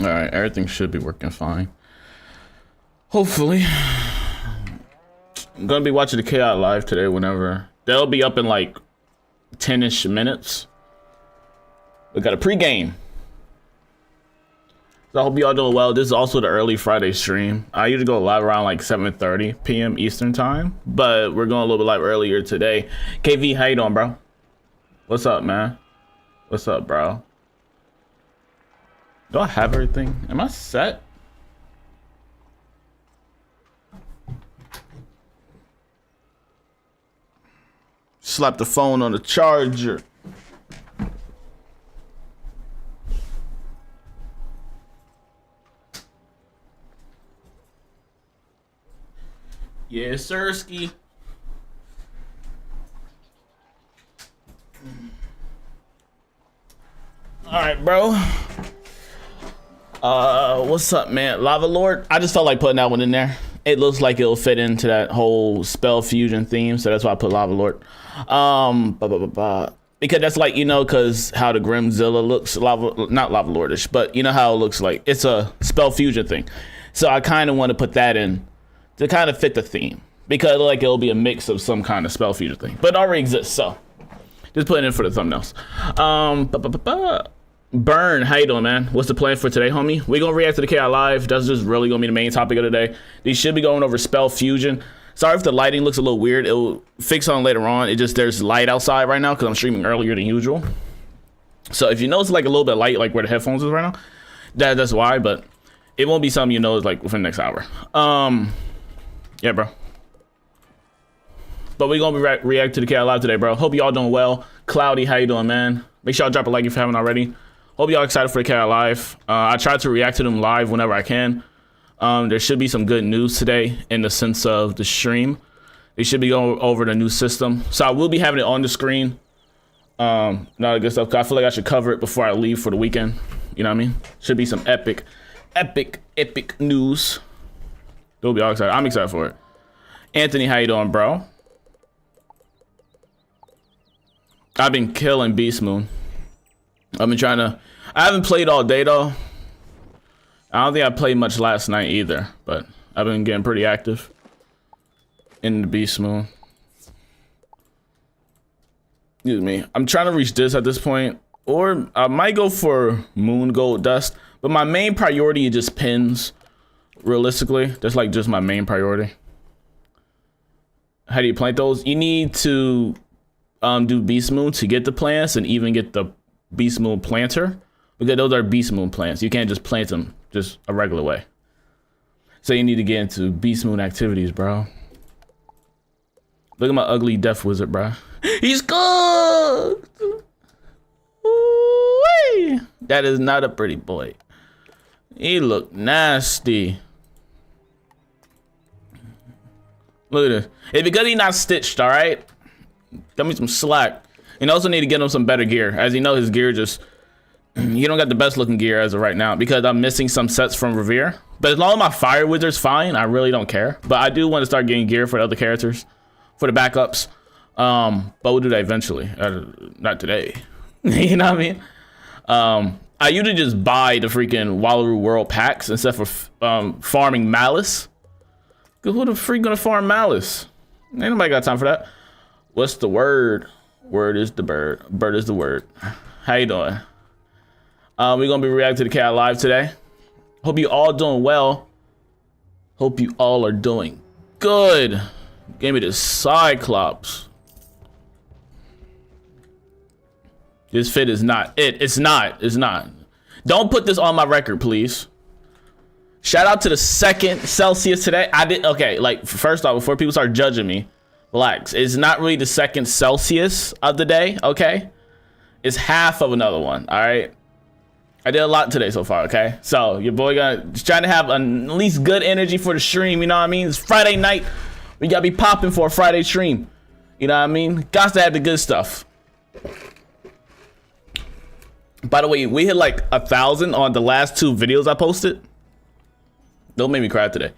All right, everything should be working fine. Hopefully. I'm gonna be watching the Chaos live today whenever. They'll be up in like 10-ish minutes. We got a pregame. So I hope y'all doing well. This is also the early Friday stream. I usually go live around like 7:30 p.m. Eastern time, but we're going a little bit live earlier today. KV, how you doing, bro? What's up, man? What's up, bro? Do I have everything? Am I set? Slap the phone on the charger. Yes, sirski. All right, bro. What's up, man? Lava Lord. I just felt like putting that one in there. It looks like it'll fit into that whole spell fusion theme, so that's why I put Lava Lord. Because that's like, you know, because how the Grimzilla looks, not Lava Lordish, but you know how it looks like it's a spell fusion thing. So I kind of want to put that in to kind of fit the theme, because like it'll be a mix of some kind of spell fusion thing, but it already exists, so just put it in for the thumbnails. Burn, how you doing, man? What's the plan for today, homie? We're gonna react to the KI live. That's just really gonna be the main topic of today. These should be going over spell fusion. Sorry if the lighting looks a little weird. It'll fix on later on. It just, there's light outside right now because I'm streaming earlier than usual. So if you notice like a little bit of light, like where the headphones is right now, that's why, but it won't be something you notice like within the next hour. Yeah, bro. But we're gonna be react to the KI live today, bro. Hope y'all doing well. Cloudy, how you doing, man? Make sure y'all drop a like if you haven't already. Hope y'all excited for the KI live. I try to react to them live whenever I can. There should be some good news today in the sense of the stream. They should be going over the new system. So I will be having it on the screen. Not good stuff. I feel like I should cover it before I leave for the weekend. You know what I mean? Should be some epic news. They'll be all excited. I'm excited for it. Anthony, how you doing, bro? I've been killing Beast Moon. I've been trying to... I haven't played all day, though. I don't think I played much last night either, but I've been getting pretty active in the Beast Moon. Excuse me. I'm trying to reach this at this point, or I might go for Moon Gold Dust, but my main priority is just pins. Realistically, that's like just my main priority. How do you plant those? You need to do Beast Moon to get the plants and even get the Beast Moon planter, because those are Beast Moon plants. You can't just plant them just a regular way. So you need to get into Beast Moon activities, bro. Look at my ugly death wizard, bro. He's cooked. Ooh-wee. That is not a pretty boy. He look nasty. Look at this. It's because he's not stitched, all right? Got me some slack. And also need to get him some better gear. As you know, his gear just... You don't got the best looking gear as of right now because I'm missing some sets from Revere. But as long as my Fire Wizard's fine, I really don't care. But I do want to start getting gear for the other characters, for the backups. But we'll do that eventually. Not today. You know what I mean? I usually just buy the freaking Wallaroo World packs instead for farming Malice. Cause who the freak gonna farm Malice? Ain't nobody got time for that. What's the word? Word is the bird. Bird is the word. How you doing? We're gonna be reacting to the KI live today. Hope you all doing well. Hope you all are doing good. Give me the Cyclops. This fit is not it. It's not. It's not. Don't put this on my record, please. Shout out to the second Celsius today. I did okay. Like first off, before people start judging me, relax. It's not really the second Celsius of the day. Okay, it's half of another one. All right. I did a lot today so far. Okay, so your boy just trying to have at least good energy for the stream. You know what I mean? It's Friday night. We gotta be popping for a Friday stream. You know what I mean? Got to have the good stuff. By the way, we hit like 1,000 on the last 2 videos I posted. Don't make me cry today.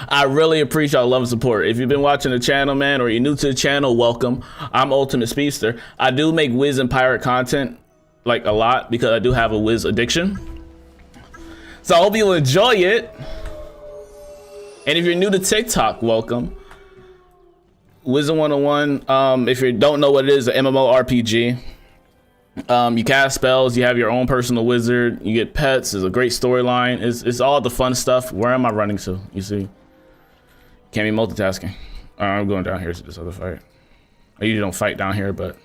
I really appreciate y'all love and support. If you've been watching the channel, man, or you're new to the channel, welcome. I'm UltimateSpeedster. I do make Wiz and pirate content like a lot because I do have a Wiz addiction. So I hope you enjoy it. And if you're new to TikTok, welcome. Wizard101. If you don't know what it is, an MMORPG. You cast spells, you have your own personal wizard, you get pets, there's a great storyline, it's all the fun stuff. Where am I running to? You see? Can't be multitasking. I'm going down here to this other fight. I usually don't fight down here, but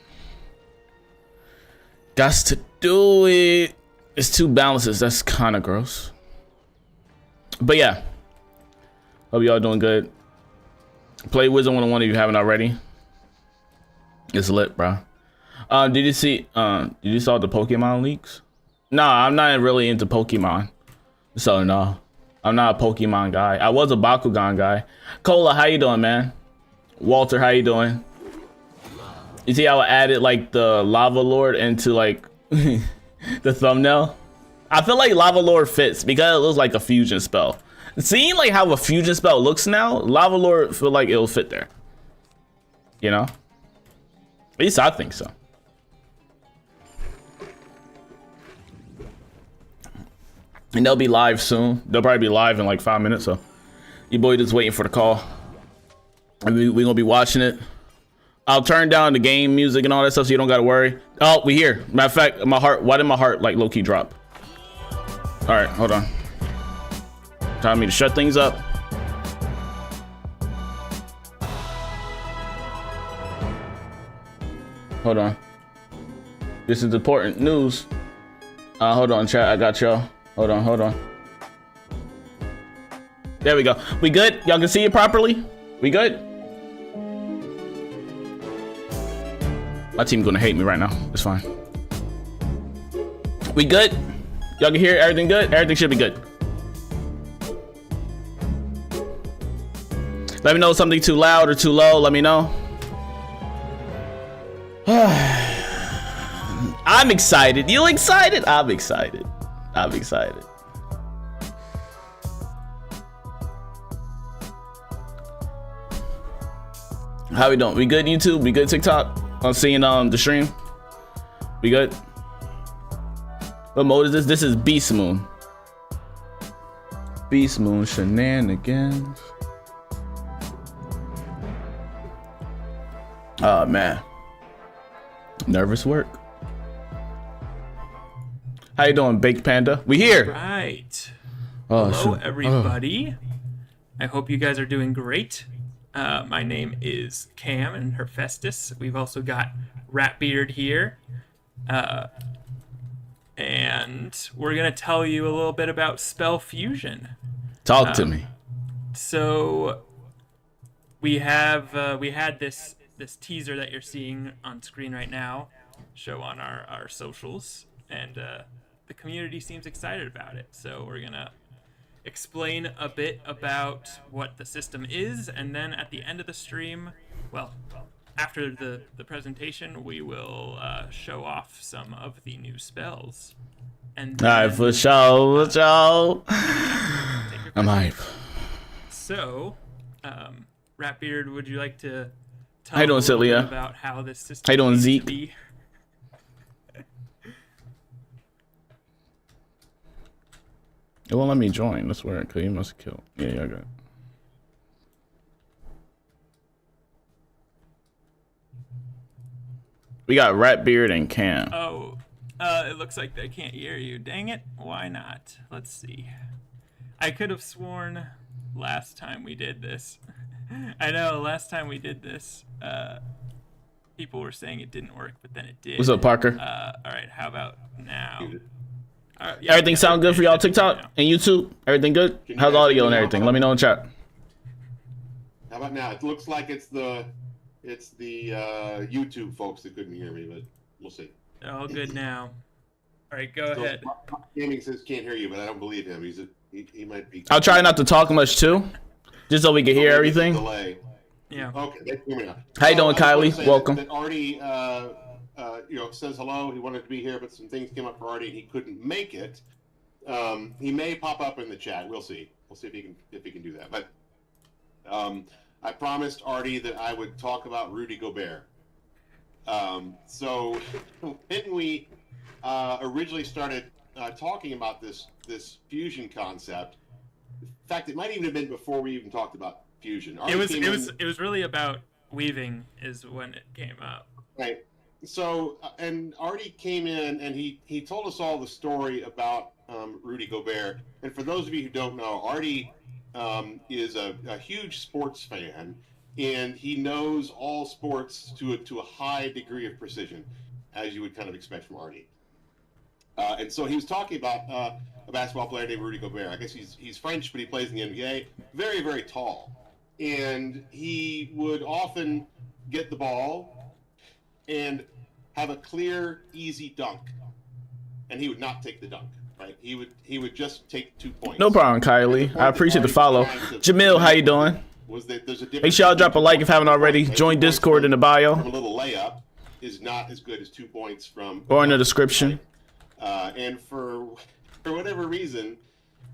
got to do it. It's 2 balances, that's kind of gross. But yeah, hope y'all doing good. Play Wizard101 if you haven't already. It's lit, bro. Did you saw the Pokemon leaks? No, I'm not really into Pokemon. So no, I'm not a Pokemon guy. I was a Bakugan guy. Cola, how you doing, man? Walter, how you doing? You see how I added like the Lava Lord into like the thumbnail? I feel like Lava Lord fits because it looks like a fusion spell. Seeing like how a fusion spell looks now, Lava Lord feel like it'll fit there. You know? At least I think so. And they'll be live soon. They'll probably be live in like 5 minutes. So your boy just waiting for the call. And we're gonna be watching it. I'll turn down the game music and all that stuff so you don't gotta worry. Oh, we here. Matter of fact, my heart, why did my heart like low-key drop? All right, hold on. Time for me to shut things up. Hold on. This is important news. Hold on, chat. I got y'all. Hold on. There we go. We good? Y'all can see it properly? We good? My team gonna hate me right now. It's fine. We good? Y'all can hear everything good? Everything should be good. Let me know if something too loud or too low. Let me know. I'm excited. You excited? I'm excited. I'm excited. How we doing? We good, YouTube? We good, TikTok? I'm seeing the stream. We good? What mode is this? This is Beast Moon. Beast Moon shenanigans. Oh man. Nervous work. How you doing, Baked Panda? We here. Right. Oh, hello, everybody. I hope you guys are doing great. My name is Cam and Hephaestus. We've also got Ratbeard here. And we're going to tell you a little bit about spell fusion. Talk to me. So we had this teaser that you're seeing on screen right now show on our socials, and the community seems excited about it. So we're going to explain a bit about what the system is, and then at the end of the stream, well, after the presentation, we will show off some of the new spells. And then, all right, for sure. I'm hype. So, Ratbeard, would you like to tell How you doing, us a little Celia? bit about how this system How you doing, needs to Zeke? be? It won't let me join. That's weird, because you must kill. Yeah, I got it. We got Ratbeard and Cam. Oh, it looks like they can't hear you. Dang it. Why not? Let's see. I could have sworn last time we did this. I know, last time we did this, people were saying it didn't work, but then it did. What's up, Parker? All right, how about now? Yeah, everything sound good for y'all, TikTok and YouTube? Everything good? How's audio and everything? Let me know in chat. How about now? It looks like it's the YouTube folks that couldn't hear me, but we'll see. They're all good now. All right, go ahead. Gaming says can't hear you, but I don't believe him. He might be. I'll try not to talk much too, just so we can hear everything. Delay. Yeah. Okay, they hear me now. How you doing, Kylie? Welcome. That Artie, says hello. He wanted to be here, but some things came up for Artie, and he couldn't make it. He may pop up in the chat. We'll see. We'll see if he can do that. But I promised Artie that I would talk about Rudy Gobert. So when we originally started talking about this fusion concept. In fact, it might even have been before we even talked about fusion. It was really about weaving is when it came up. Right. So, and Artie came in and he told us all the story about Rudy Gobert. And for those of you who don't know, Artie is a huge sports fan, and he knows all sports to a high degree of precision, as you would kind of expect from Artie. And so he was talking about a basketball player named Rudy Gobert. I guess he's French, but he plays in the NBA. Very, very tall. And he would often get the ball and have a clear, easy dunk. And he would not take the dunk, right? He would just take 2 points. No problem, Kylie. I appreciate the follow. Jamil, how you doing? Was that there's a difference. Make sure y'all drop a like if you haven't already. Join Discord in the bio. From a little layup is not as good as 2 points from... Or in the description. And for whatever reason,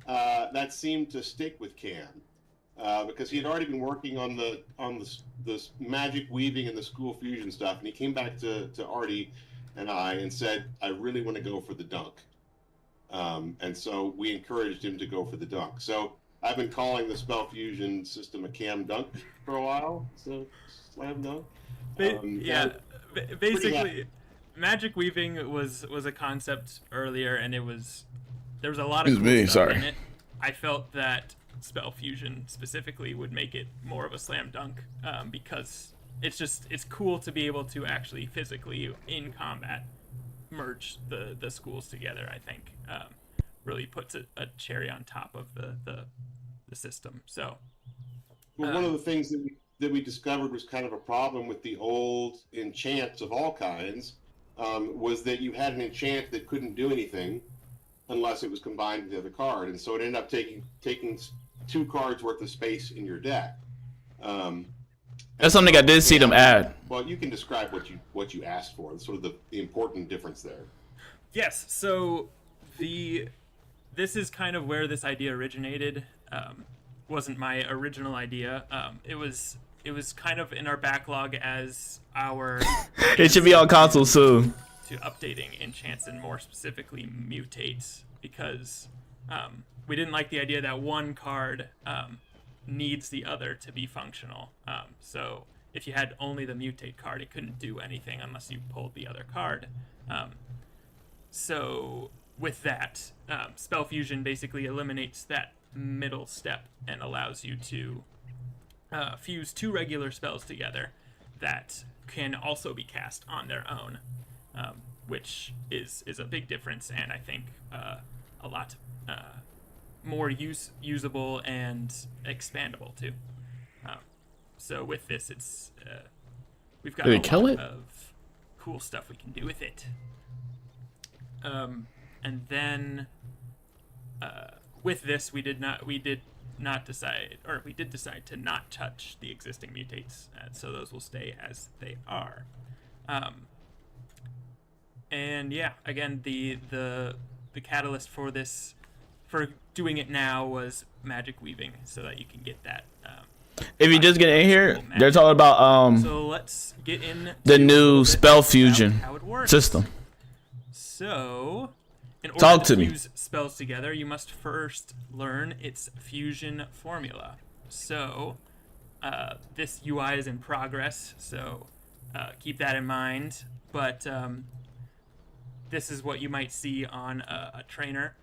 that seemed to stick with Cam. Because he had already been working on the magic weaving and the school fusion stuff, and he came back to Artie and I and said, I really want to go for the dunk. And so we encouraged him to go for the dunk. So I've been calling the spell fusion system a Cam dunk for a while. So slam dunk. Basically, magic weaving was a concept earlier, and there was a lot of cool stuff in it. I felt that spell fusion specifically would make it more of a slam dunk, because it's cool to be able to actually physically in combat merge the schools together. I think really puts a cherry on top of the system. So well, one of the things that we discovered was kind of a problem with the old enchants of all kinds, was that you had an enchant that couldn't do anything unless it was combined with the other card, and so it ended up taking 2 cards worth of space in your deck. That's something I did see them add. Well, you can describe what you asked for, and sort of the important difference there. Yes. So this is kind of where this idea originated. Wasn't my original idea. It was kind of in our backlog as our. It should be on console soon. To updating enchants and more specifically mutates, because we didn't like the idea that one card needs the other to be functional. So if you had only the mutate card, it couldn't do anything unless you pulled the other card. So with that, spell fusion basically eliminates that middle step and allows you to fuse 2 regular spells together that can also be cast on their own, which is a big difference, and I think a lot more usable and expandable too. So with this, it's we've got a lot of cool stuff we can do with it. And then with this, we did decide to not touch the existing mutates, so those will stay as they are. And yeah, again, the catalyst for this, for doing it now, was magic weaving, so that you can get that. If you just get in here, they're talking about so let's get in the new spell fusion system. So, in order Talk to to me. fuse spells together, you must first learn its fusion formula. So, this UI is in progress, so keep that in mind. But this is what you might see on a trainer,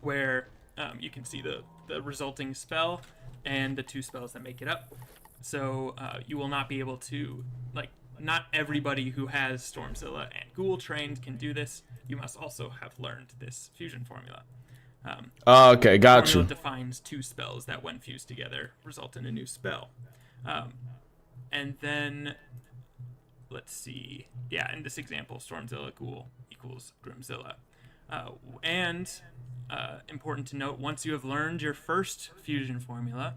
where you can see the resulting spell and the 2 spells that make it up. So you will not be able to, not everybody who has Stormzilla and Ghoul trained can do this. You must also have learned this fusion formula. Okay, got you. Formula defines 2 spells that, when fused together, result in a new spell. And then, let's see. Yeah, in this example, Stormzilla Ghoul equals Grimzilla. Important to note, once you have learned your first fusion formula,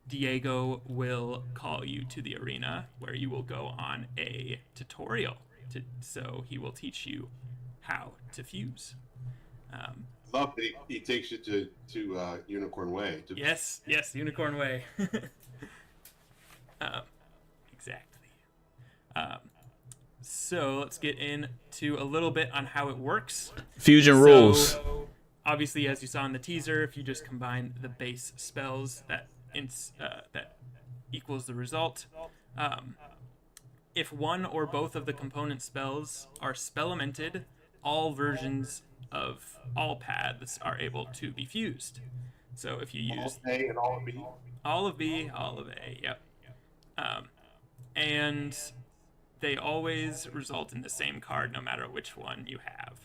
Diego will call you to the arena, where you will go on a tutorial. So he will teach you how to fuse. Love that he takes you to Unicorn Way. Yes, Unicorn Way. Exactly. So let's get into a little bit on how it works. Fusion rules. So, obviously, as you saw in the teaser, if you just combine the base spells, that equals the result. If one or both of the component spells are spellamented, all versions of all paths are able to be fused. So if you use all A and all of B. all of B, all of A, yep. And they always result in the same card no matter which one you have.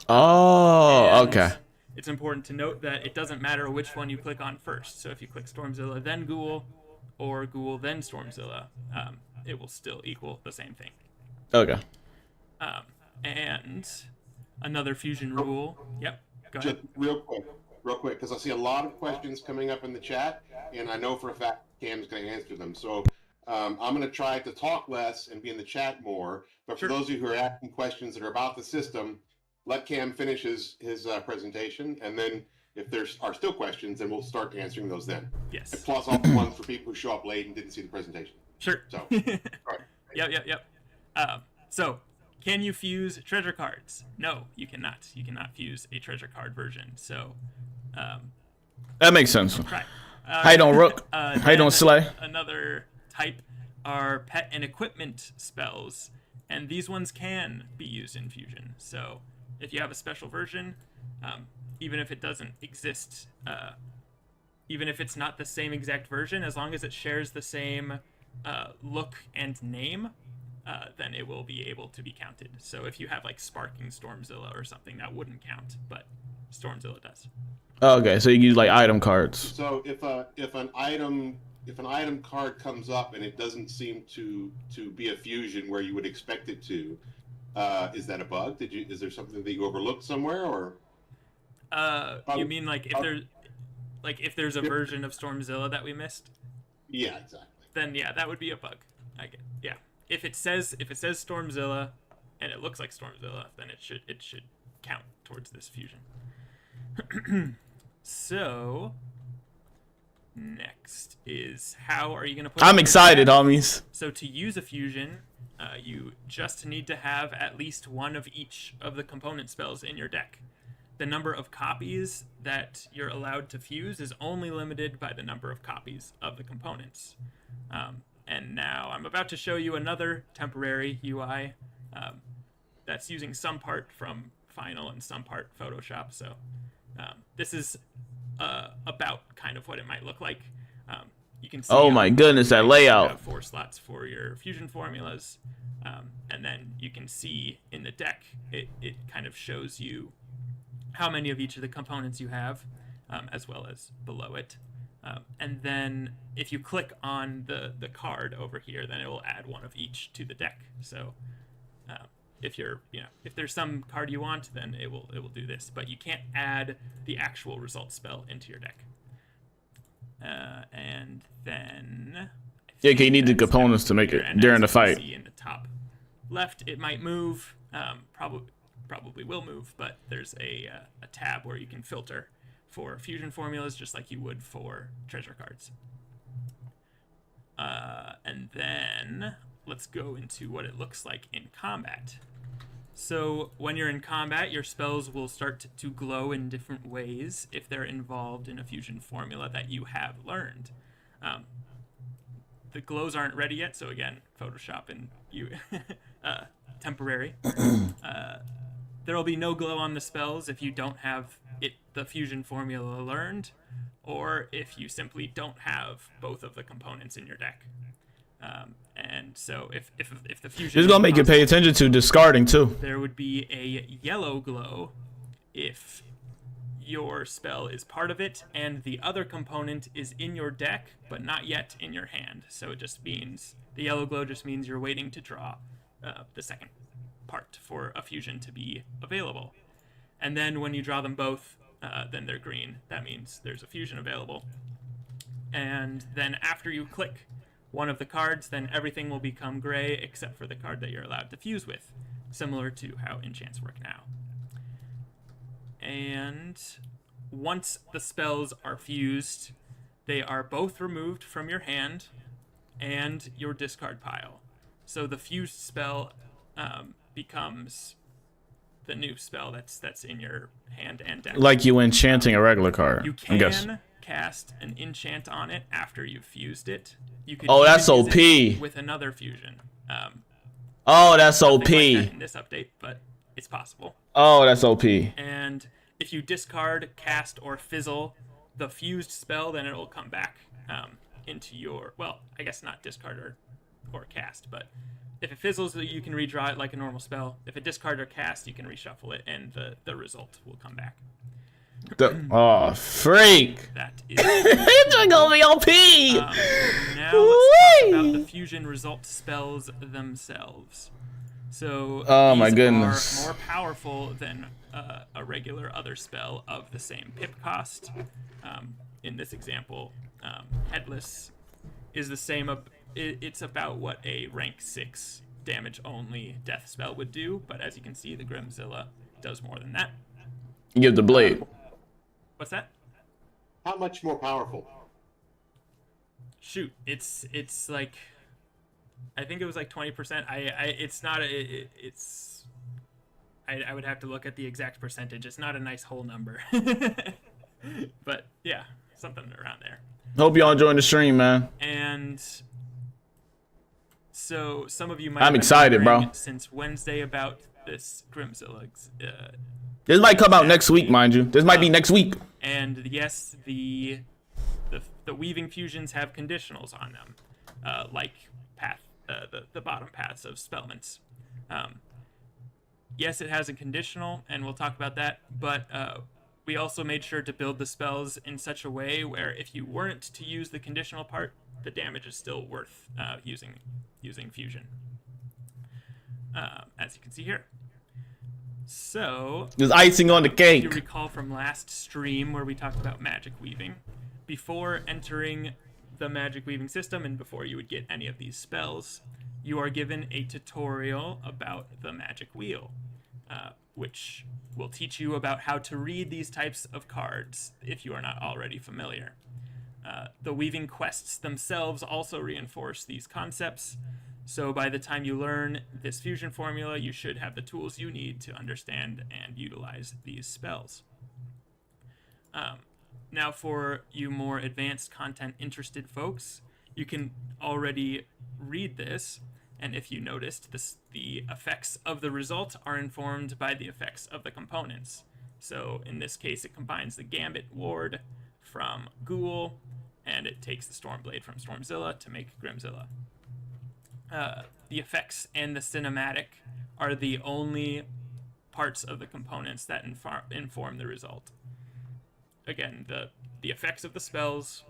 Oh, And okay. It's important to note that it doesn't matter which one you click on first. So if you click Stormzilla then Ghoul, or Ghoul then Stormzilla, it will still equal the same thing. Okay. And another fusion rule. Yep, go ahead. Just real quick, because I see a lot of questions coming up in the chat, and I know for a fact Cam's going to answer them. So I'm going to try to talk less and be in the chat more. But for Sure. those of you who are asking questions that are about the system, let Cam finish his presentation, and then if there are still questions, then we'll start answering those then. Yes. Plus all the ones for people who show up late and didn't see the presentation. Sure. So, all right. Yep. So, can you fuse treasure cards? No, you cannot. You cannot fuse a treasure card version. So, That makes sense. try. How you doing, Rook? How you doing, Slay? Another type are pet and equipment spells, and these ones can be used in fusion. So, if you have a special version, even if it doesn't exist, even if it's not the same exact version, as long as it shares the same look and name, then it will be able to be counted. So if you have like Sparking Stormzilla or something, that wouldn't count, but Stormzilla does. Okay, so you use like item cards. So if an item card comes up and it doesn't seem to be a fusion where you would expect it to, is that a bug? Is there something that you overlooked somewhere, or? You mean like if there's a version of Stormzilla that we missed? Yeah, exactly. Then yeah, that would be a bug. Yeah. If it says Stormzilla and it looks like Stormzilla, then it should count towards this fusion. So next is how are you gonna put? I'm excited, homies. So to use a fusion, you just need to have at least one of each of the component spells in your deck. The number of copies that you're allowed to fuse is only limited by the number of copies of the components. And now I'm about to show you another temporary UI that's using some part from Final and some part Photoshop. So this is about kind of what it might look like. You can see. Oh my goodness, that you layout. have 4 slots for your fusion formulas, and then you can see in the deck it kind of shows you how many of each of the components you have, as well as below it. And then if you click on the card over here, then it will add one of each to the deck. So if there's some card you want, then it will do this, but you can't add the actual result spell into your deck. And then Yeah, okay, you need the components to make it during the fight. See in the top left, it might move. Probably will move, but there's a tab where you can filter for fusion formulas just like you would for treasure cards. And then let's go into what it looks like in combat. So when you're in combat, your spells will start to glow in different ways if they're involved in a fusion formula that you have learned. The glows aren't ready yet, so again, Photoshop and you temporary. There will be no glow on the spells if you don't have the fusion formula learned, or if you simply don't have both of the components in your deck. And so if the fusion... This is gonna make you pay attention to discarding too. There would be a yellow glow if your spell is part of it and the other component is in your deck but not yet in your hand. So it just means the yellow glow just means you're waiting to draw the second part for a fusion to be available. And then when you draw them both, then they're green. That means there's a fusion available. And then after you click one of the cards, then everything will become gray except for the card that you're allowed to fuse with, similar to how enchants work now. And once the spells are fused, they are both removed from your hand and your discard pile. So the fused spell becomes the new spell that's in your hand and deck. Like you enchanting a regular card. You I guess. can cast an enchant on it after you've fused it. You could Oh, that's even use it OP. with another fusion. Oh, that's Nothing OP. like that in this update, but it's possible. Oh, that's OP. And if you discard, cast, or fizzle the fused spell, then it'll come back into your... Well, I guess not discard or cast, but if it fizzles, you can redraw it like a normal spell. If it discard or cast, you can reshuffle it, and the result will come back. Oh, freak. That is... It's gonna be OP. Now let's talk about the fusion result spells themselves. So Oh, my these goodness. are more powerful than a regular other spell of the same pip cost. In this example, Headless is the same. It's about what a rank 6 damage only death spell would do, but as you can see, the Grimzilla does more than that. Give the blade. What's that? How much more powerful? Shoot, it's like, I think it was like 20%. It's not it's I would have to look at the exact percentage. It's not a nice whole number. But yeah, something around there. Hope y'all enjoying the stream, man. And so some of you might I'm have been excited, bro. wondering since Wednesday about this Grimzilla. This might come out next week, mind you. This might be next week. And yes, the weaving fusions have conditionals on them, like the bottom paths of spellments. Yes, it has a conditional, and we'll talk about that, but we also made sure to build the spells in such a way where if you weren't to use the conditional part, the damage is still worth using fusion, as you can see here. So, There's icing on the if cake. you recall from last stream where we talked about magic weaving, before entering the magic weaving system and before you would get any of these spells, you are given a tutorial about the magic wheel, which will teach you about how to read these types of cards if you are not already familiar. The weaving quests themselves also reinforce these concepts, so by the time you learn this fusion formula, you should have the tools you need to understand and utilize these spells. Now for you more advanced content interested folks, you can already read this, and if you noticed, the effects of the result are informed by the effects of the components. So in this case, it combines the Gambit Ward from Ghoul, and it takes the Stormblade from Stormzilla to make Grimzilla. The effects and the cinematic are the only parts of the components that inform the result. Again, the effects of the spells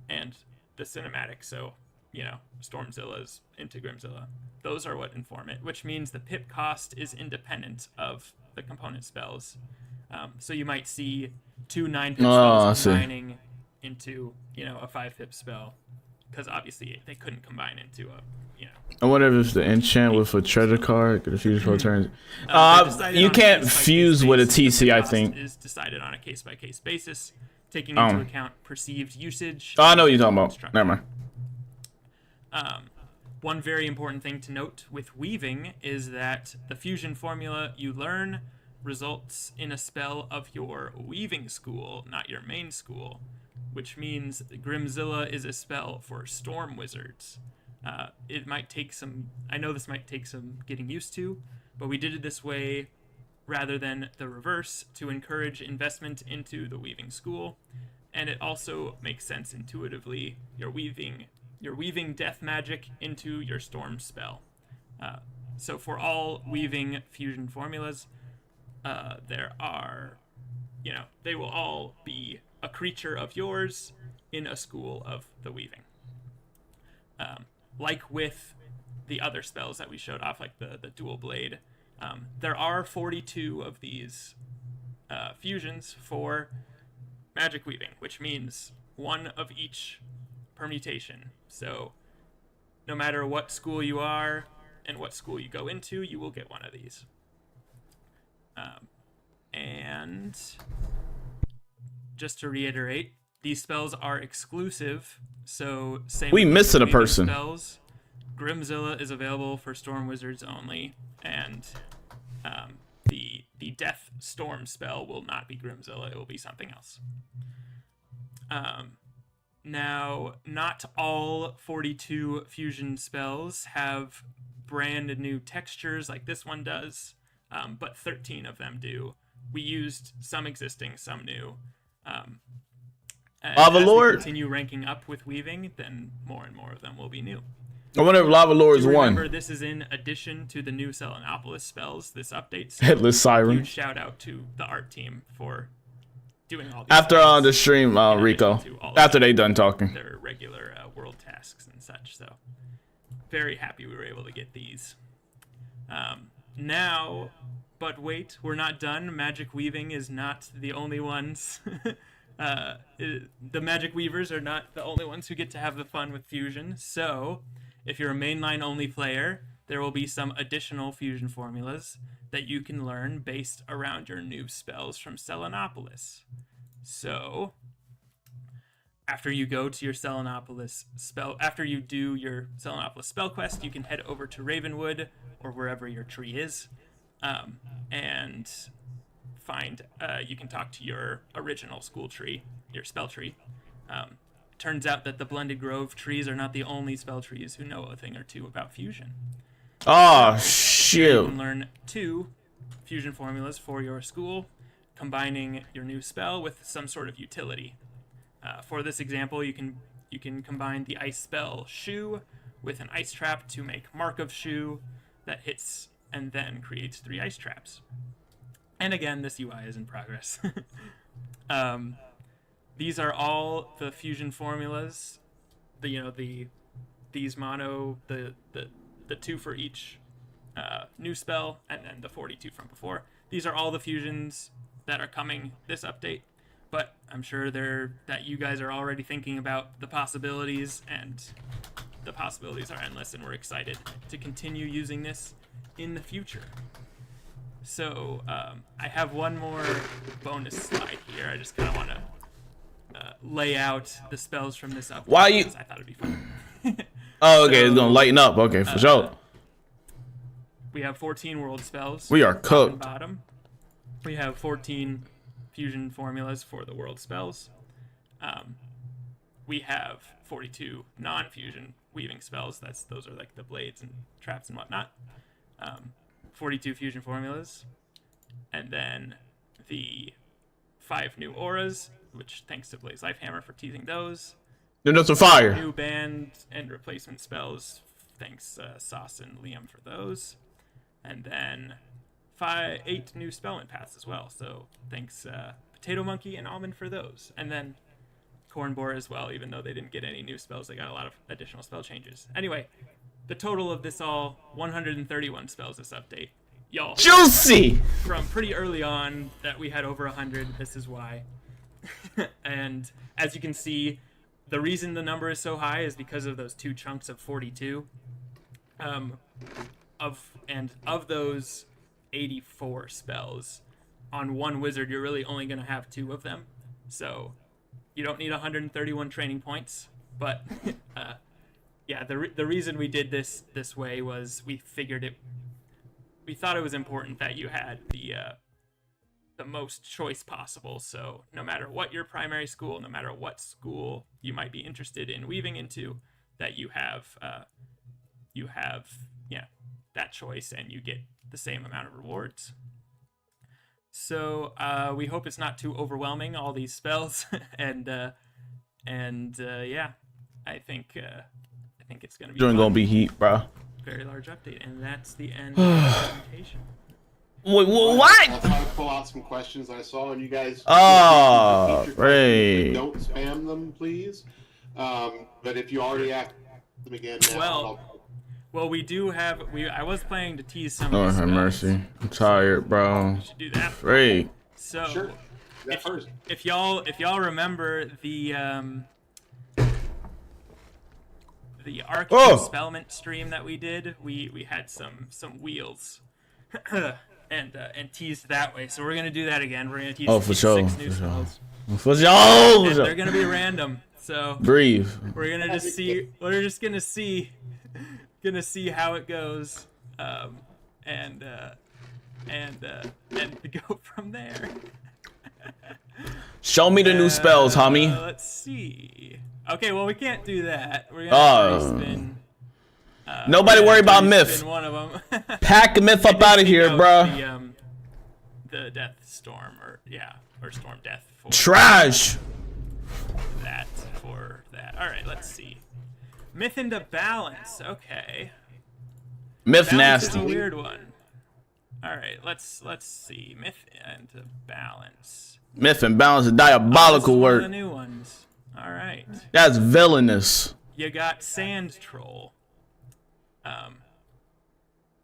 and the cinematic, so, you know, Stormzilla's into Grimzilla, those are what inform it, which means the pip cost is independent of the component spells. So you might see 2 9-pip spells combining into, you know, a 5-pip spell, because obviously they couldn't combine into a, you know. I wonder if it's the enchant with a treasure card. Could fuse for turns. You On a can't case-by-case fuse with a basis. TC, The I cost think. is decided on a case-by-case basis, taking into account perceived usage. Oh, I know what you're talking about. structure. Never mind. One very important thing to note with weaving is that the fusion formula you learn results in a spell of your weaving school, not your main school, which means Grimzilla is a spell for storm wizards. It might take some, I know this might take some getting used to, but we did it this way rather than the reverse to encourage investment into the weaving school, and it also makes sense intuitively. You're weaving death magic into your storm spell. So for all weaving fusion formulas, there are, you know, they will all be a creature of yours in a school of the weaving. Like with the other spells that we showed off, like the dual blade, there are 42 of these fusions for magic weaving, which means 1 of each permutation. So no matter what school you are and what school you go into, you will get 1 of these. And just to reiterate, these spells are exclusive, so same We with missing a weaving person. spells, Grimzilla is available for Storm Wizards only, and the Death Storm spell will not be Grimzilla. It will be something else. Now, not all 42 fusion spells have brand new textures like this one does, but 13 of them do. We used some existing, some new. Lava as Lord? we continue ranking up with weaving, then more and more of them will be new. I wonder if Lava Lord is Remember, one. this is in addition to the new Selenopolis spells, this update. So Headless Siren. huge shout out to the art team for doing all these After spells the stream, in addition Rico. to all of After they done talking. their regular world tasks and such. So very happy we were able to get these. Now, but wait, we're not done. Magic Weaving is not the only ones. The Magic Weavers are not the only ones who get to have the fun with fusion. So if you're a mainline only player, there will be some additional fusion formulas that you can learn based around your new spells from Selenopolis. So after you go to your Selenopolis spell, after you do your Selenopolis spell quest, you can head over to Ravenwood or wherever your tree is, and find, you can talk to your original school tree, your spell tree. Turns out that the Blended Grove trees are not the only spell trees who know a thing or two about fusion. Oh, You shoot. can learn 2 fusion formulas for your school, combining your new spell with some sort of utility. For this example, you can combine the ice spell Shoe with an ice trap to make Mark of Shoe that hits and then creates 3 ice traps. And again, this UI is in progress. These are all the fusion formulas. These mono, the 2 for each new spell, and then the 42 from before. These are all the fusions that are coming this update. But I'm sure that you guys are already thinking about the possibilities, and the possibilities are endless, and we're excited to continue using this in the future. So I have one more bonus slide here. I just kind of want to lay out the spells from this update. Why you- because I thought it'd be fun. Oh, okay, it's gonna lighten up. Okay, for sure. We have 14 world spells. We are top and cooked. bottom. We have 14 fusion formulas for the world spells. We have 42 non-fusion weaving spells. Those are like the blades and traps and whatnot. 42 fusion formulas, and then the 5 new auras, which thanks to Blaze Lifehammer for teasing those. Then there's a fire. New band and replacement spells, thanks Sauce and Liam for those. And then 8 new spellment paths as well, so thanks Potato Monkey and Almond for those. And then Cornbore as well, even though they didn't get any new spells, they got a lot of additional spell changes. Anyway, the total of this all, 131 spells this update. Y'all, Juicy! from pretty early on that we had over 100, this is why. And as you can see, the reason the number is so high is because of those 2 chunks of 42. Of those 84 spells, on one wizard, you're really only going to have 2 of them. So you don't need 131 training points, but yeah, the reason we did this way was we thought it was important that you had the most choice possible. So no matter what your primary school, no matter what school you might be interested in weaving into, that you have that choice, and you get the same amount of rewards. So we hope it's not too overwhelming, all these spells, and yeah, I think it's gonna be Joint fun. gonna be heat, bro. Very large update, and that's the end of the presentation. Wait, I'll what? try to pull out some questions I saw, and you guys. Oh, future questions, great. Don't spam them, please. But if you already asked them again now, Well, we do have. I was planning to tease some. Lord of have these mercy. spells. I'm tired, bro. We should do that. Great. So, sure. That first. if y'all remember the Arcane Oh! Spellment stream that we did, we had some wheels, and teased that way. So we're gonna do that again. We're gonna tease Oh, for sure. 6 new For sure. spells. For sure. And they're gonna be random. So Breathe. we're gonna just see. We're just gonna see gonna see how it goes, and go from there. Show me the new spells, homie. Let's see. Okay, well we can't do that. We're gonna spin. Nobody worry about myth. Spin one of them. Pack myth up out of here, bro. The death storm, or storm death. For Trash. that. All right, let's see. Myth into balance. Okay. Myth Balance is a nasty. weird one. All right, let's see. Myth into balance. Myth and balance is This is diabolical one of work. the new ones. All right. That's villainous. You got Sand Troll.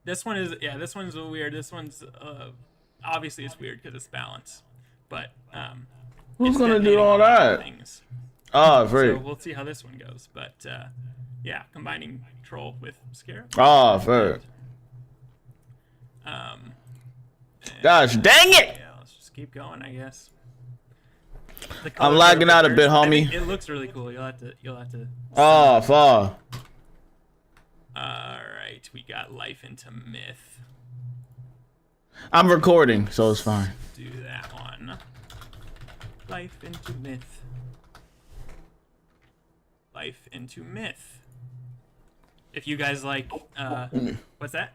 This one is this one's weird. This one's obviously it's weird because it's balance, but Who's it's gonna do detonating all a lot of that? things. Oh, very. So we'll see how this one goes, but yeah, combining troll with scarab. Oh, very. Gosh, dang it! Yeah, let's just keep going, I guess. The I'm colors lagging are out a bit, pictures. I homie. think it looks really cool. You'll have to. Oh, fall. All right, we got life into myth. I'm recording, so it's fine. Do that one. Life into myth. Life into myth. If you guys like, what's that?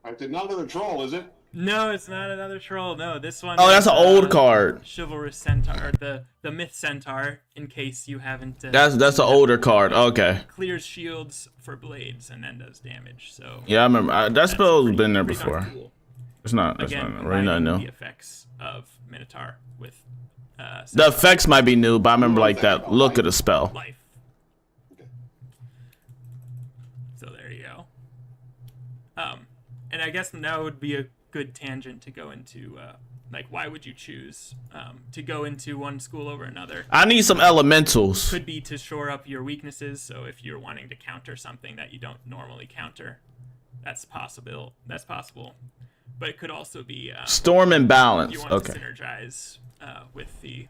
I did not another troll, is it? No, it's not another troll. No, this one. Oh, that's is, an old card. Chivalrous Centaur, the Myth Centaur. In case you haven't. That's an older card. Okay. Clears shields for blades and then does damage. So. Yeah, I remember. That spell's pretty- been there pretty darn before. Cool. It's not. That's Again, not really not combining new. the effects of Minotaur with. The effects might be new, but I remember like that look of the spell. Life. So there you go. And I guess now would be a good tangent to go into, like, why would you choose to go into one school over another? I need some elementals. Could be to shore up your weaknesses. So if you're wanting to counter something that you don't normally counter, that's possible. But it could also be Storm and balance. you want Okay. to synergize with the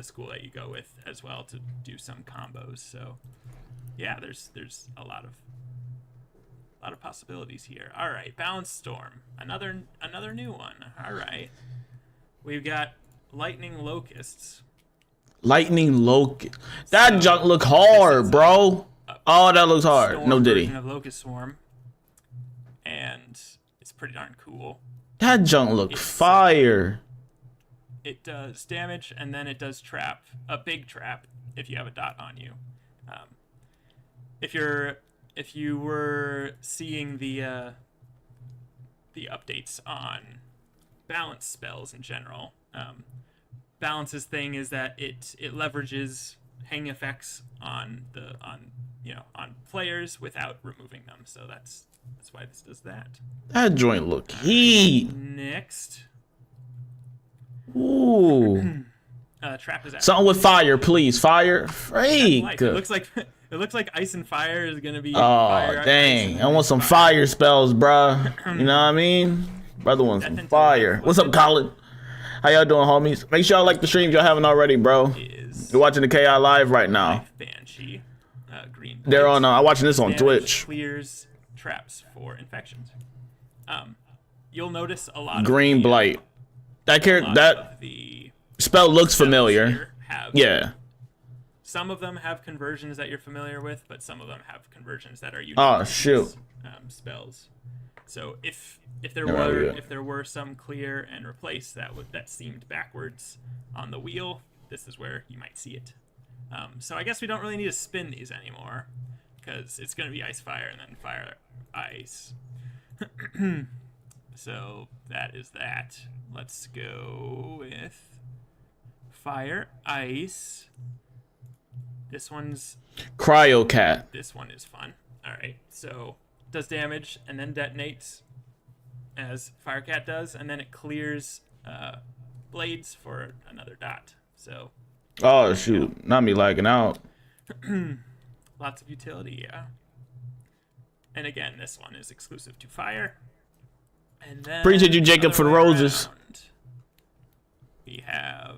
school that you go with as well to do some combos. So yeah, there's a lot of possibilities here. All right, Balance Storm, another new one. All right, we've got Lightning Locusts. Lightning locust. That junk look hard, bro. Oh, that looks hard. Storm No diddy. version of Locust Swarm, and it's pretty darn cool. That junk look fire. It does damage, and then it does trap, a big trap, if you have a dot on you. If you were seeing the updates on balance spells in general, Balance's thing is that it leverages hang effects on players without removing them. So that's why this does that. That joint look heat. Next, Ooh. trap is out. Something with fire, please. Fire. Freak. Life. It looks like Ice and Fire is gonna be. Oh, fire, dang. I want some fire spells, bruh. You know what I mean? Brother wants some fire. What's up, Colin? How y'all doing, homies? Make sure y'all like the stream if y'all haven't already, bro. You're watching the KI live right now. Life Banshee, green. They're on. I'm watching this on Damage Twitch. Clears traps for infections. You'll notice a lot. Green of the, blight. That a lot that of the spell looks spells familiar. here have- Yeah. Some of them have conversions that you're familiar with, but some of them have conversions that are unique. Oh, to shoot. these, spells. So if Yeah. there were some clear and replace that seemed backwards on the wheel, this is where you might see it. So I guess we don't really need to spin these anymore because it's going to be Ice Fire and then Fire Ice. So that is that. Let's go with Fire Ice. This one's Cryo cat. this one is fun. All right, so does damage and then detonates as Firecat does, and then it clears blades for another dot. So Oh shoot. Not me lagging out. lots of utility, yeah. And again, this one is exclusive to fire. And then Appreciate you, Jacob, for the other way roses. around, we have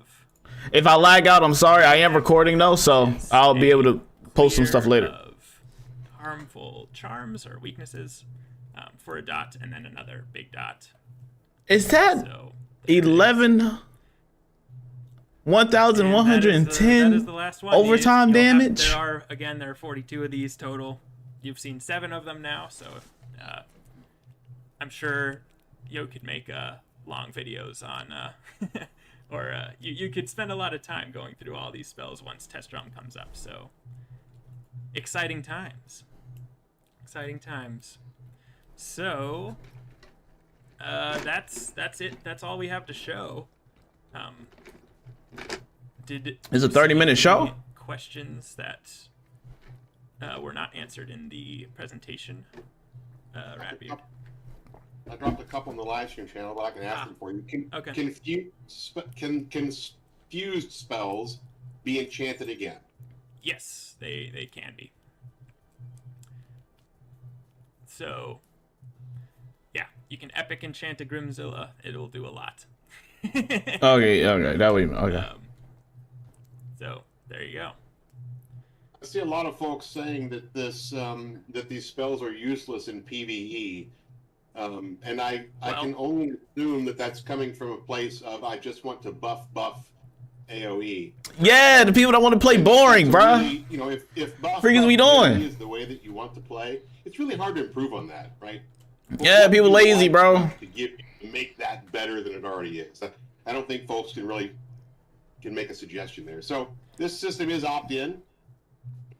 If I lag out, I'm sorry. I am recording though, so I'll be able to post some stuff later. of harmful powerful charms or weaknesses for a dot, and then another big dot. Is that So 11? 1,110 that is the last one. overtime damage? There are 42 of these total. You've seen 7 of them now, so I'm sure Yo could make long videos on, or you could spend a lot of time going through all these spells once Test Drum comes up. So exciting times. Exciting times. So that's it. That's all we have to show. It's a 30-minute show? Questions that were not answered in the presentation, Ratbeard. I dropped a couple in the live stream channel, but I can ask them for you. Can confused spells be enchanted again? Yes, they can be. So, yeah, you can epic enchant a Grimzilla. It'll do a lot. Okay, that way, okay. So there you go. I see a lot of folks saying that that these spells are useless in PvE, and I can only assume that that's coming from a place of I just want to buff AOE. Yeah, the people that want to play boring, bro. Really, you know, if buff we doing? is the way that you want to play, it's really hard to improve on that, right? Yeah, people lazy, bro. To make that better than it already is. I don't think folks can make a suggestion there. So this system is opt-in,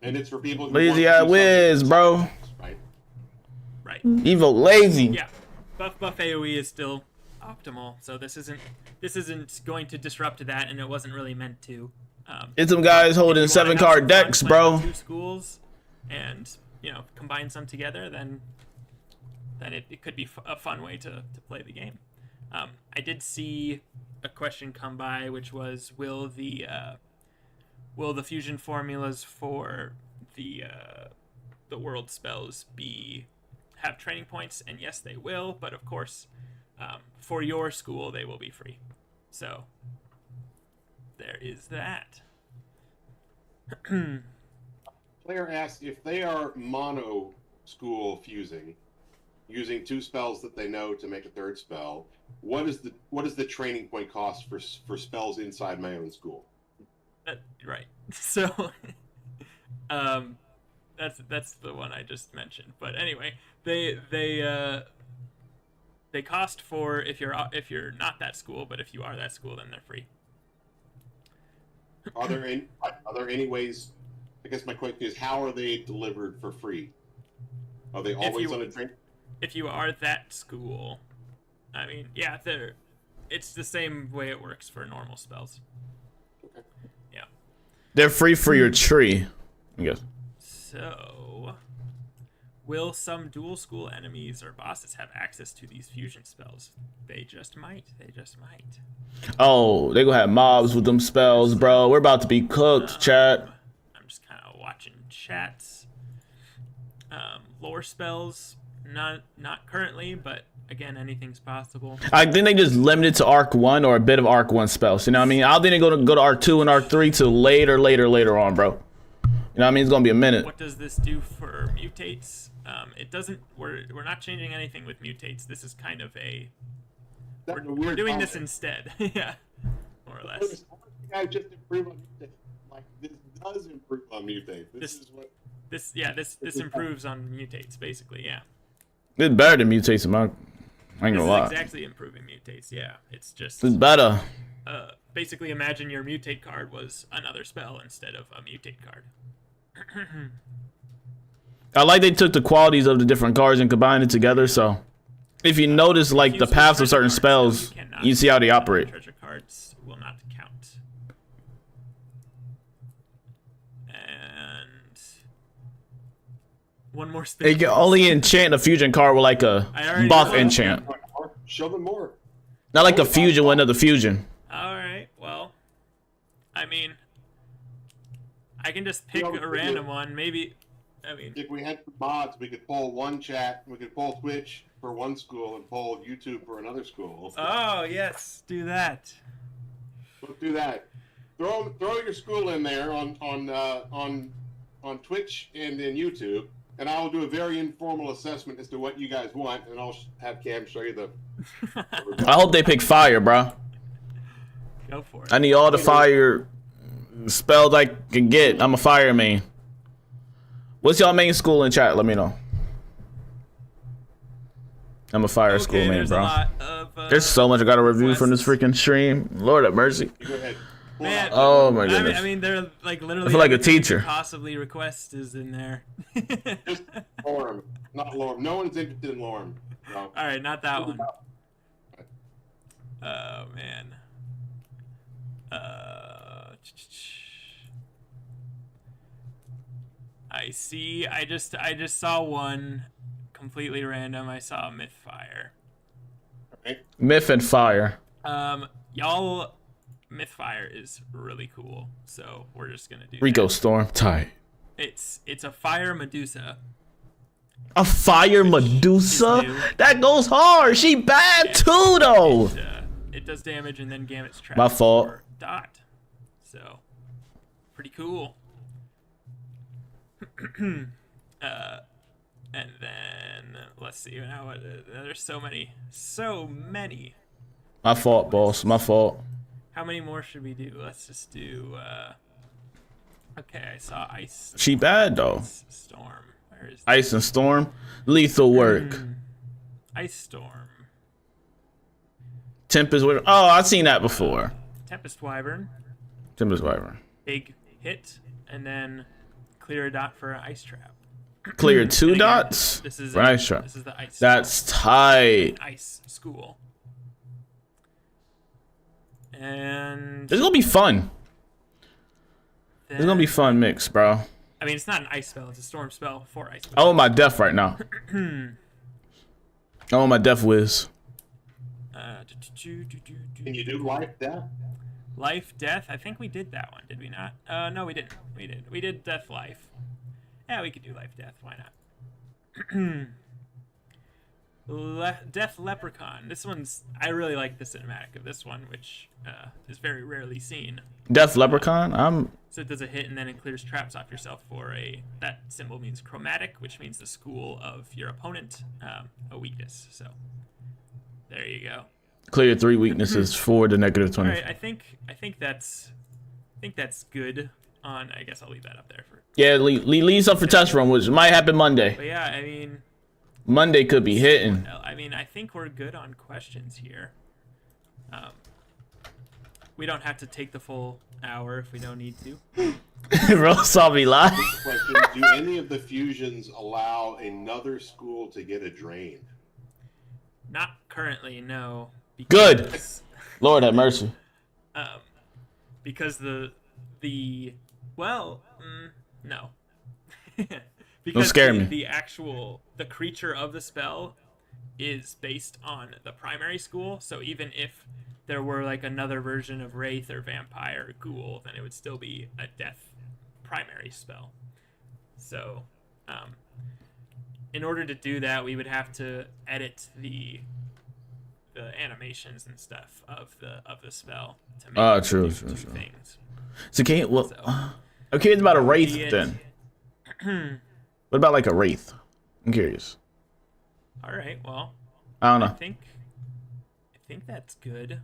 and it's for people who Lazy want to at do Wiz, bro. Right. Evo lazy. Yeah. Buff AOE is still optimal, so this isn't going to disrupt that, and it wasn't really meant to. It's some guys holding 7-card decks, bro. 2 schools, and combine some together, then it could be a fun way to play the game. I did see a question come by, which was, will the fusion formulas for the world spells have training points? And yes, they will, but of course, for your school, they will be free. So there is that. Player asks if they are mono school fusing, using 2 spells that they know to make a 3rd spell. What is the training point cost for spells inside my own school? Right. So, that's the one I just mentioned. But anyway, they cost for if you're not that school, but if you are that school, then they're free. Are there any ways? I guess my question is, how are they delivered for free? Are they always on a train? If you are that school, I mean, yeah, it's the same way it works for normal spells. Okay. Yeah. They're free for your tree, I guess. So, will some dual school enemies or bosses have access to these fusion spells? They just might. Oh, they gonna have mobs with them spells, bro. We're about to be cooked, chat. I'm just kind of watching chats. Lore spells, not currently, but again, anything's possible. I think they just limited to Arc 1 or a bit of Arc 1 spells. You know what I mean? I don't think they're gonna go to Arc 2 and Arc 3 till later on, bro. You know what I mean? It's gonna be a minute. What does this do for mutates? It doesn't. We're not changing anything with mutates. This is kind of we're doing this instead. Yeah, more or less. I just improve on mutate. Like, this does improve on mutate. This improves on mutates, basically. Yeah. It's better than mutates, man. I ain't gonna lie. This is exactly improving mutates. Yeah, it's just. It's better. Basically, imagine your mutate card was another spell instead of a mutate card. I like they took the qualities of the different cards and combined it together. So, if you notice, like the paths of certain spells, you see how they operate. Treasure cards will not count. And one more They can only enchant a fusion card with like a buff enchant. Show them more. Not like a fusion with another fusion. Alright, well, I mean, I can just pick a random one. Maybe, I mean, if we had mods, we could pull one chat, we could pull Twitch for one school and pull YouTube for another school. Oh, yes, do that. Let's do that. Throw your school in there on Twitch and in YouTube, and I will do a very informal assessment as to what you guys want, and I'll have Cam show you the. I hope they pick fire, bro. Go for it. I need all the fire spells I can get. I'm a fire main. What's y'all main school in chat? Let me know. I'm a fire school main, there's bro. A lot of, There's so much I gotta review from this freaking stream. Lord have mercy. Go ahead. Man, Oh my goodness. I mean, they're like literally. I feel like a everything you teacher. could possibly request is in there. Just Lorm, not Lorm. No one's interested in Lorm. No. All right, not that one. Oh man. I see. I just saw one completely random. I saw Mythfire. Right. Myth and fire. Y'all, Mythfire is really cool. So we're just gonna do Rico that. Storm. Tight. It's a fire Medusa. A fire Medusa? new. That goes hard. She bad too, though. It does damage and then Gamut's trap. My fault. for Dot. So pretty cool. And then let's see now. There's so many. My fault, boss. My fault. How many more should we do? Let's just do. Okay, I saw ice. She bad though. Ice storm. Where is Ice and storm. Lethal work. Ice storm? Tempest. Oh, I've seen that before. Tempest Wyvern. Tempest Wyvern. Big hit, and then clear a dot for an ice trap. Clear 2 And again, dots This is for ice trap. This is the ice. That's tight. Ice school. And This is gonna be fun. This is gonna be fun mix, bro. I mean, it's not an ice spell; it's a storm spell for ice. I want my death right now. I want my death whiz. Can you do life, death? Life, death. I think we did that one, did we not? No, we didn't. We did death, life. Yeah, we could do life, death. Why not? Death Leprechaun. This one's. I really like the cinematic of this one, which is very rarely seen. Death Leprechaun. So it does a hit and then it clears traps off yourself for a. That symbol means chromatic, which means the school of your opponent, a weakness. So there you go. Clear 3 weaknesses for the negative 20. All right, I think that's good. I guess I'll leave that up there for. Yeah, leave some for test run, which might happen Monday. But yeah, I mean. Monday could be hitting. I mean, I think we're good on questions here. We don't have to take the full hour if we don't need to. Bro saw me live. Question: do any of the fusions allow another school to get a drain? Not currently, no. Good. Lord have mercy. Because no. Because Don't scare me. The creature of the spell is based on the primary school, so even if there were like another version of Wraith or Vampire or Ghoul, then it would still be a death primary spell. So, in order to do that, we would have to edit the animations and stuff of the spell to make true. things. So I'm curious about a Wraith then. What about like a Wraith? I'm curious. All right, well, I don't I know. think that's good.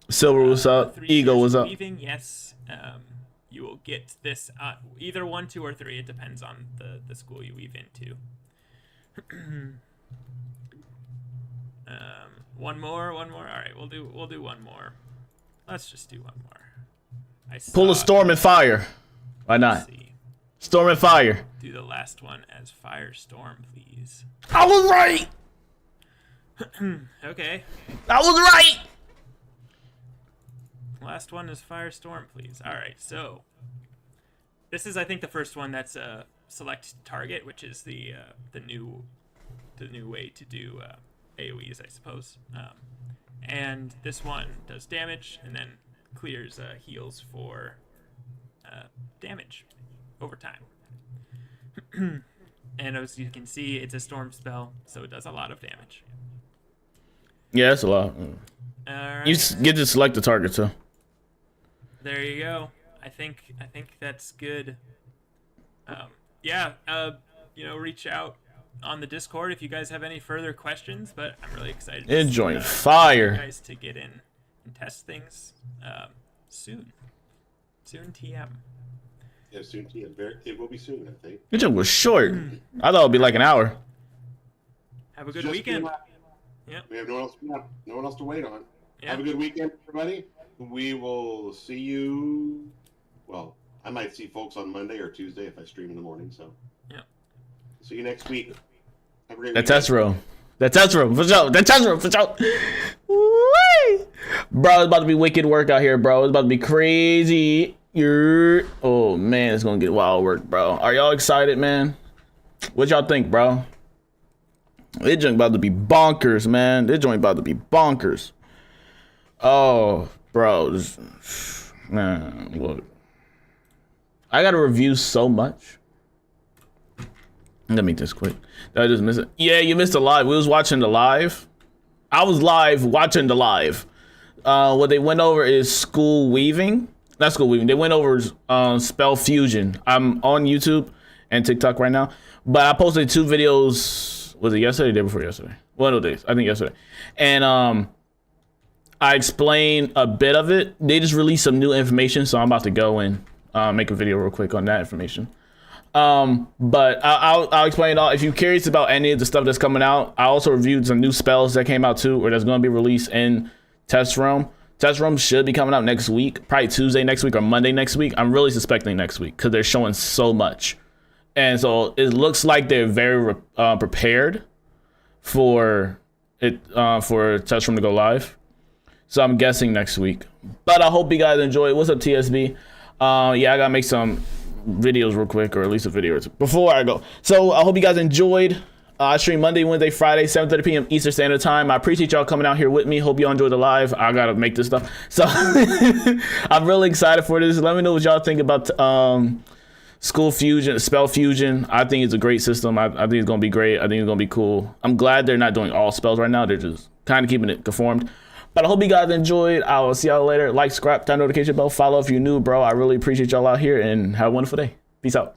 Silver was up. 3 Eagle tiers was of up. Weaving, yes. You will get this either 1, 2, or 3. It depends on the school you weave into. One more. All right, we'll do one more. Let's just do one more. Pull a storm and fire. Why not? See. Storm and fire. Do the last one as Firestorm, please. I was right. Okay. I was right. Last one is Firestorm, please. All right, so this is, I think, the first one that's a select target, which is the new way to do AOE's, I suppose. And this one does damage and then clears heals for damage over time. And as you can see, it's a storm spell, so it does a lot of damage. Yeah, that's a lot. All right. You get to select the target too. There you go. I think that's good. reach out on the Discord if you guys have any further questions. But I'm really excited. Enjoying for fire. you guys to get in and test things soon. Soon TM. Yeah, soon TM. It will be soon, I think. Your jump was short. I thought it'd be like an hour. Have a good Just weekend. Yep. We have no one else to wait on. Yeah. Have a good weekend, everybody. We will see you. Well, I might see folks on Monday or Tuesday if I stream in the morning. So, yeah. See you next week. Have a great That weekend. test room. That test room for sure. That test room for sure. Whee! Bro, it's about to be wicked work out here, bro. It's about to be crazy. Oh man, it's gonna get wild work, bro. Are y'all excited, man? What y'all think, bro? This joint about to be bonkers, man. This joint about to be bonkers. Oh, bro. Man, look. I gotta review so much. Let me make this quick. Did I just miss it? Yeah, you missed the live. We was watching the live. I was live watching the live. What they went over is school weaving. Not school weaving. They went over spell fusion. I'm on YouTube and TikTok right now. But I posted 2 videos. Was it yesterday or the day before yesterday? One of the days. I think yesterday. And I explained a bit of it. They just released some new information, so I'm about to go and make a video real quick on that information. But I'll explain it all. If you're curious about any of the stuff that's coming out, I also reviewed some new spells that came out too, or that's going to be released in Test Realm. Test Realm should be coming out next week, probably Tuesday next week or Monday next week. I'm really suspecting next week because they're showing so much. And so it looks like they're very prepared for it, for Test Realm to go live. So I'm guessing next week. But I hope you guys enjoy it. What's up, TSB? Yeah, I gotta make some videos real quick, or at least a video or two before I go. So I hope you guys enjoyed. I stream Monday, Wednesday, Friday, 7:30 p.m. Eastern Standard Time. I appreciate y'all coming out here with me. Hope y'all enjoyed the live. I gotta make this stuff. So I'm really excited for this. Let me know what y'all think about School Fusion, Spell Fusion. I think it's a great system. I think it's gonna be great. I think it's gonna be cool. I'm glad they're not doing all spells right now. They're just kind of keeping it conformed. But I hope you guys enjoyed. I will see y'all later. Like, subscribe, turn notification bell, follow if you're new, bro. I really appreciate y'all out here and have a wonderful day. Peace out.